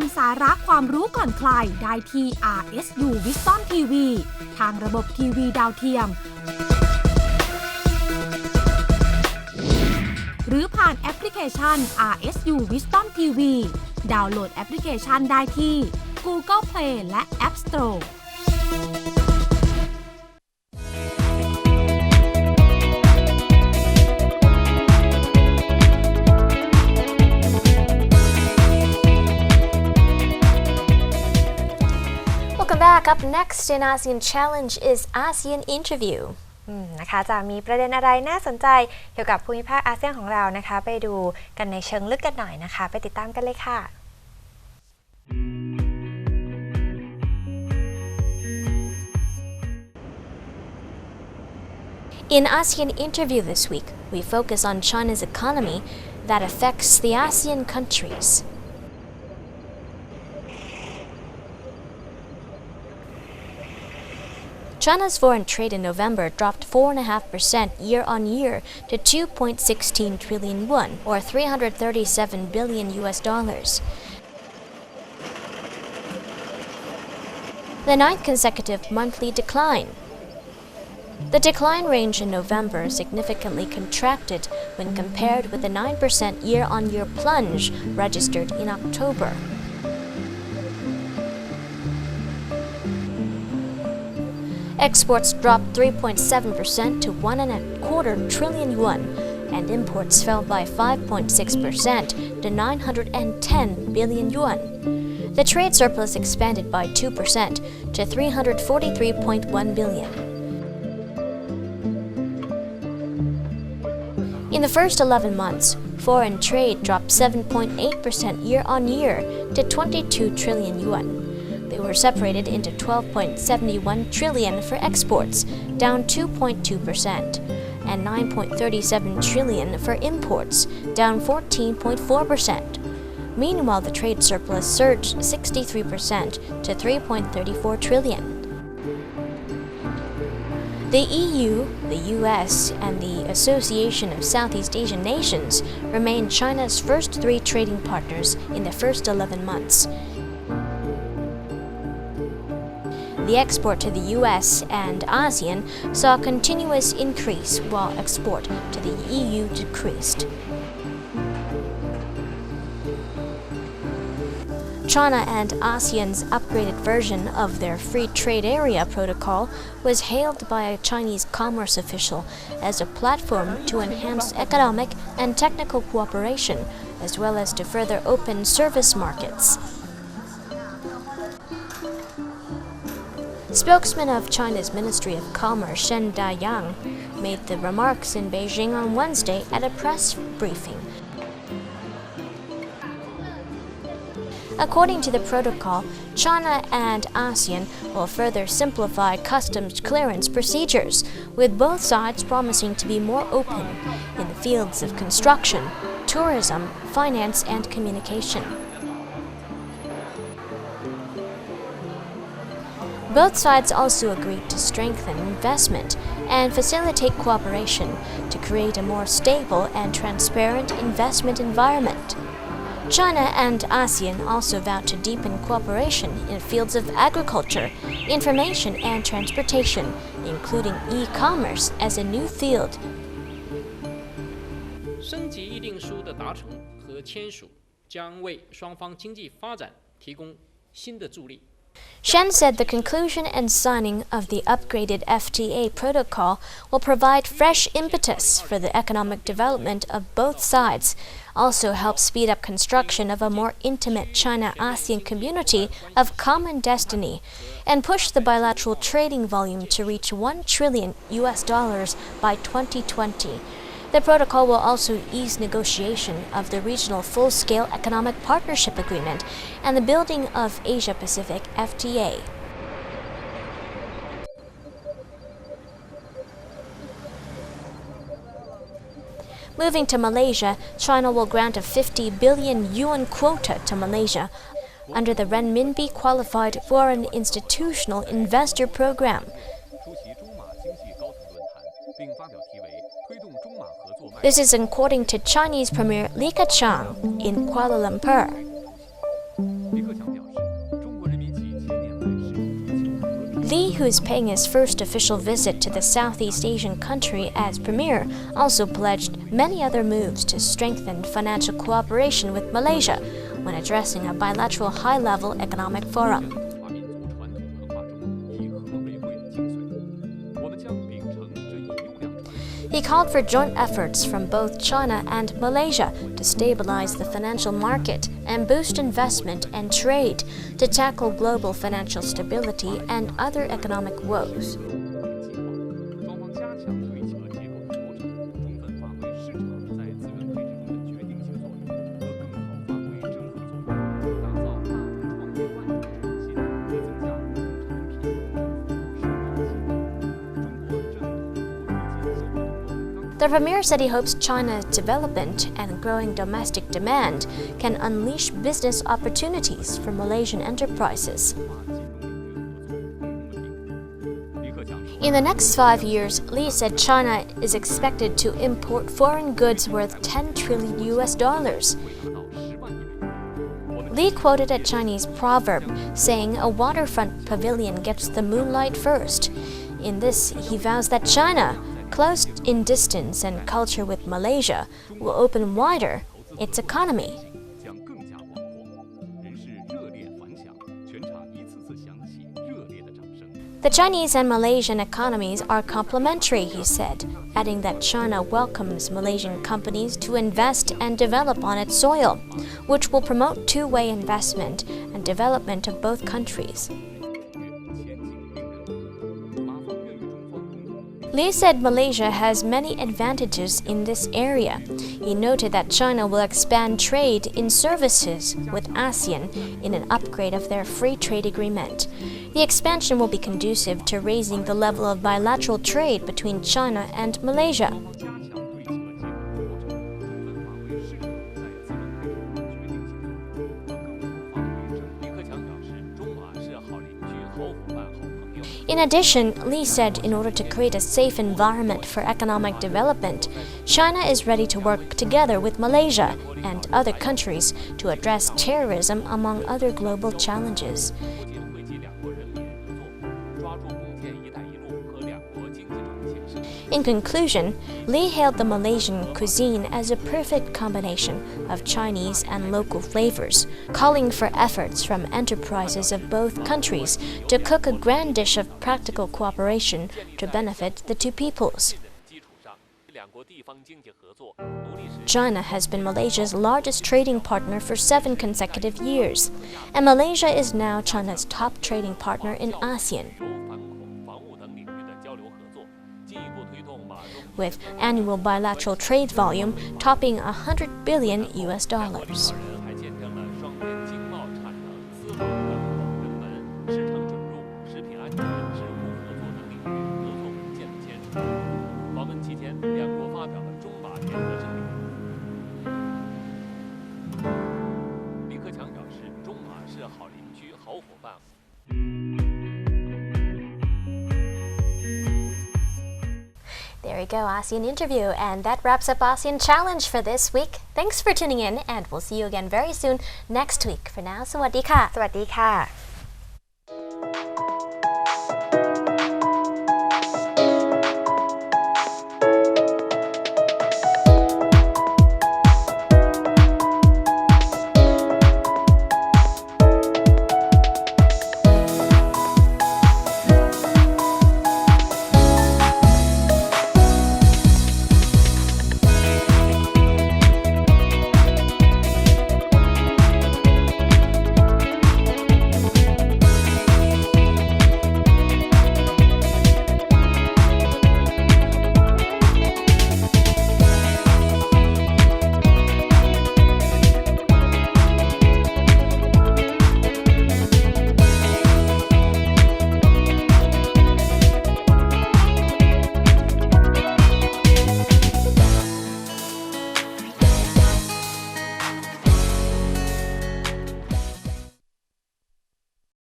มสาระความรู้ก่อนใครได้ที่ RSU Wisdom TV ทางระบบทีวีดาวเทียมหรือผ่านแอปพลิเคชัน RSU Wisdom TV ดาวน์โหลดแอปพลิเคชันได้ที่ Google Play และ App Store Welcome back. Up next in ASEAN Challenge is ASEAN Interview. นะคะจะมีประเด็นอะไรน่าสนใจเกี่ยวกับภูมิภาคอาเซียนของเรานะคะไปดูกันในเชิงลึกกันหน่อยนะคะไปติดตามกันเลยค่ะ In ASEAN Interview this week, we focus on China's economy that affects the ASEAN countries. China's foreign trade in November dropped 4.5% year-on-year to 2.16 trillion won, or $337 billion. The ninth consecutive monthly decline. The decline range in November significantly contracted when compared with the 9% year-on-year plunge registered in October. Exports dropped 3.7% to 1.25 trillion yuan, and imports fell by 5.6% to 910 billion yuan. The trade surplus expanded by 2% to 343.1 billion. In the first 11 months, foreign trade dropped 7.8% year-on-year to 22 trillion yuan. They were separated into 12.71 trillion for exports, down 2.2%, and 9.37 trillion for imports, down 14.4%. Meanwhile, the trade surplus surged 63% to 3.34 trillion. The EU, the US, and the Association of Southeast Asian Nations remain China's first three trading partners in the first 11 months. The export to the US and ASEAN saw a continuous increase while export to the EU decreased. China and ASEAN's upgraded version of their Free Trade Area Protocol was hailed by a Chinese commerce official as a platform to enhance economic and technical cooperation, as well as to further open service markets. Spokesman of China's Ministry of Commerce Shen Dayang made the remarks in Beijing on Wednesday at a press briefing. According to the protocol, China and ASEAN will further simplify customs clearance procedures, with both sides promising to be more open in the fields of construction, tourism, finance, and communication. Both sides also agreed to strengthen investment and facilitate cooperation to create a more stable and transparent investment environment. China and ASEAN also vowed to deepen cooperation in fields of agriculture, information, and transportation, including e-commerce as a new field. 升级议定书的达成和签署将为双方经济发展提供新的助力。 Shen said the conclusion and signing of the upgraded FTA protocol will provide fresh impetus for the economic development of both sides, also help speed up construction of a more intimate China-ASEAN community of common destiny, and push the bilateral trading volume to reach $1 trillion by 2020. The protocol will also ease negotiation of the regional full-scale economic partnership agreement and the building of Asia-Pacific FTA. Moving to Malaysia, China will grant a 50 billion yuan quota to Malaysia under the Renminbi Qualified Foreign Institutional Investor Program. This is according to Chinese Premier Li Keqiang in Kuala Lumpur. Li, who is paying his first official visit to the Southeast Asian country as premier, also pledged many other moves to strengthen financial cooperation with Malaysia when addressing a bilateral high-level economic forum. He called for joint efforts from both China and Malaysia to stabilize the financial market and boost investment and trade to tackle global financial stability and other economic woes. The premier said he hopes China's development and growing domestic demand can unleash business opportunities for Malaysian enterprises. In the next 5 years, Li said China is expected to import foreign goods worth $10 trillion. Li quoted a Chinese proverb saying a waterfront pavilion gets the moonlight first. In this, he vows that China, close in distance and culture with Malaysia, will open wider its economy. The Chinese and Malaysian economies are complementary, he said, adding that China welcomes Malaysian companies to invest and develop on its soil, which will promote two-way investment and development of both countries. Li said Malaysia has many advantages in this area. He noted that China will expand trade in services with ASEAN in an upgrade of their free trade agreement. The expansion will be conducive to raising the level of bilateral trade between China and Malaysia. In addition, Li said in order to create a safe environment for economic development, China is ready to work together with Malaysia and other countries to address terrorism among other global challenges. In conclusion, Li hailed the Malaysian cuisine as a perfect combination of Chinese and local flavors, calling for efforts from enterprises of both countries to cook a grand dish of practical cooperation to benefit the two peoples. China has been Malaysia's largest trading partner for 7 consecutive years, and Malaysia is now China's top trading partner in ASEAN, with annual bilateral trade volume topping $100 billion. There we go, ASEAN interview, and that wraps up ASEAN Challenge for this week. Thanks for tuning in, and we'll see you again very soon next week. For now, สวัสดีค่ะ สวัสดีค่ะ